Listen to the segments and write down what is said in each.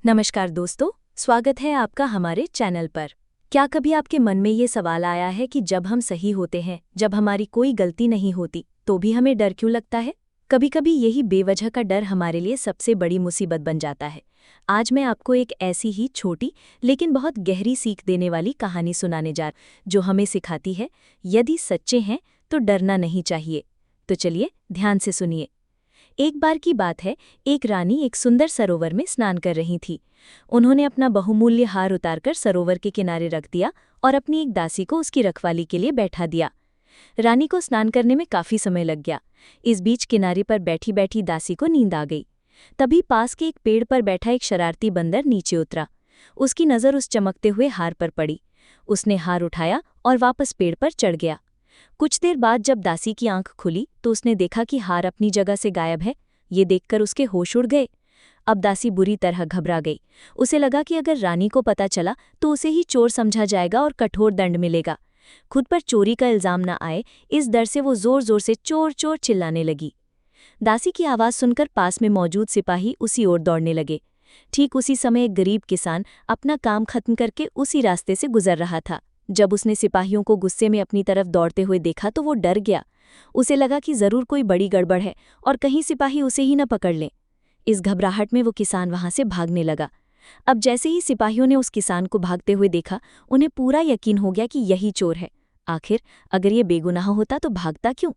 नमस्कार दोस्तों, स्वागत है आपका हमारे चैनल पर। क्या कभी आपके मन में ये सवाल आया है कि जब हम सही होते हैं, जब हमारी कोई गलती नहीं होती, तो भी हमें डर क्यों लगता है? कभी कभी यही बेवजह का डर हमारे लिए सबसे बड़ी मुसीबत बन जाता है। आज मैं आपको एक ऐसी ही छोटी लेकिन बहुत गहरी सीख देने वाली कहानी सुनाने जा रहा हूं, जो हमें सिखाती है यदि सच्चे हैं तो डरना नहीं चाहिए। तो चलिए ध्यान से सुनिए। एक बार की बात है, एक रानी एक सुंदर सरोवर में स्नान कर रही थी। उन्होंने अपना बहुमूल्य हार उतारकर सरोवर के किनारे रख दिया और अपनी एक दासी को उसकी रखवाली के लिए बैठा दिया। रानी को स्नान करने में काफी समय लग गया। इस बीच किनारे पर बैठी बैठी दासी को नींद आ गई। तभी पास के एक पेड़ पर बैठा एक शरारती बंदर नीचे उतरा। उसकी नज़र उस चमकते हुए हार पर पड़ी। उसने हार उठाया और वापस पेड़ पर चढ़ गया। कुछ देर बाद जब दासी की आंख खुली तो उसने देखा कि हार अपनी जगह से गायब है। ये देखकर उसके होश उड़ गए। अब दासी बुरी तरह घबरा गई। उसे लगा कि अगर रानी को पता चला तो उसे ही चोर समझा जाएगा और कठोर दंड मिलेगा। खुद पर चोरी का इल्जाम न आए, इस डर से वो जोर जोर से चोर चोर चिल्लाने लगी। दासी की आवाज़ सुनकर पास में मौजूद सिपाही उसी ओर दौड़ने लगे। ठीक उसी समय एक गरीब किसान अपना काम खत्म करके उसी रास्ते से गुजर रहा था। जब उसने सिपाहियों को गुस्से में अपनी तरफ दौड़ते हुए देखा तो वो डर गया। उसे लगा कि जरूर कोई बड़ी गड़बड़ है और कहीं सिपाही उसे ही न पकड़ लें। इस घबराहट में वो किसान वहां से भागने लगा। अब जैसे ही सिपाहियों ने उस किसान को भागते हुए देखा, उन्हें पूरा यकीन हो गया कि यही चोर है। आखिर अगर ये बेगुनाह होता तो भागता क्यों?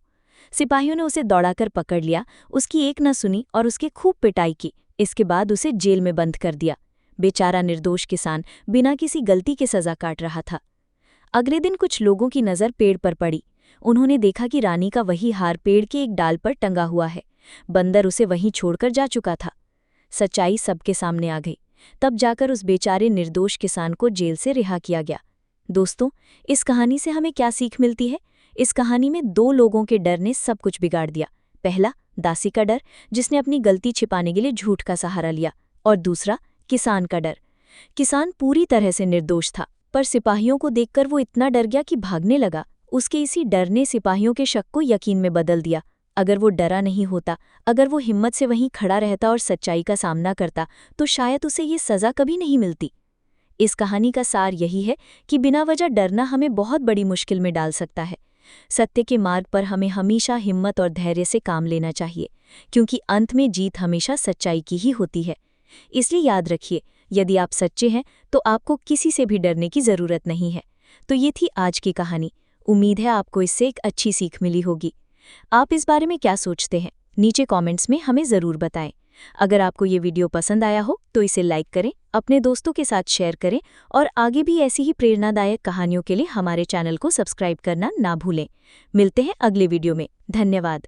सिपाहियों ने उसे दौड़ाकर पकड़ लिया, उसकी एक न सुनी और उसके खूब पिटाई की। इसके बाद उसे जेल में बंद कर दिया। बेचारा निर्दोष किसान बिना किसी गलती के सजा काट रहा था। अगले दिन कुछ लोगों की नज़र पेड़ पर पड़ी। उन्होंने देखा कि रानी का वही हार पेड़ के एक डाल पर टंगा हुआ है। बंदर उसे वहीं छोड़कर जा चुका था। सच्चाई सबके सामने आ गई। तब जाकर उस बेचारे निर्दोष किसान को जेल से रिहा किया गया। दोस्तों, इस कहानी से हमें क्या सीख मिलती है? इस कहानी में दो लोगों के डर ने सब कुछ बिगाड़ दिया। पहला, दासी का डर, जिसने अपनी गलती छिपाने के लिए झूठ का सहारा लिया, और दूसरा, किसान का डर। किसान पूरी तरह से निर्दोष था, पर सिपाहियों को देखकर वो इतना डर गया कि भागने लगा। उसके इसी डर ने सिपाहियों के शक को यकीन में बदल दिया। अगर वो डरा नहीं होता, अगर वो हिम्मत से वहीं खड़ा रहता और सच्चाई का सामना करता, तो शायद उसे ये सज़ा कभी नहीं मिलती। इस कहानी का सार यही है कि बिना वजह डरना हमें बहुत बड़ी मुश्किल में डाल सकता है। सत्य के मार्ग पर हमें हमेशा हिम्मत और धैर्य से काम लेना चाहिए, क्योंकि अंत में जीत हमेशा सच्चाई की ही होती है। इसलिए याद रखिए, यदि आप सच्चे हैं तो आपको किसी से भी डरने की ज़रूरत नहीं है। तो ये थी आज की कहानी। उम्मीद है आपको इससे एक अच्छी सीख मिली होगी। आप इस बारे में क्या सोचते हैं? नीचे कमेंट्स में हमें ज़रूर बताएं। अगर आपको ये वीडियो पसंद आया हो तो इसे लाइक करें, अपने दोस्तों के साथ शेयर करें और आगे भी ऐसी ही प्रेरणादायक कहानियों के लिए हमारे चैनल को सब्सक्राइब करना ना भूलें। मिलते हैं अगले वीडियो में। धन्यवाद।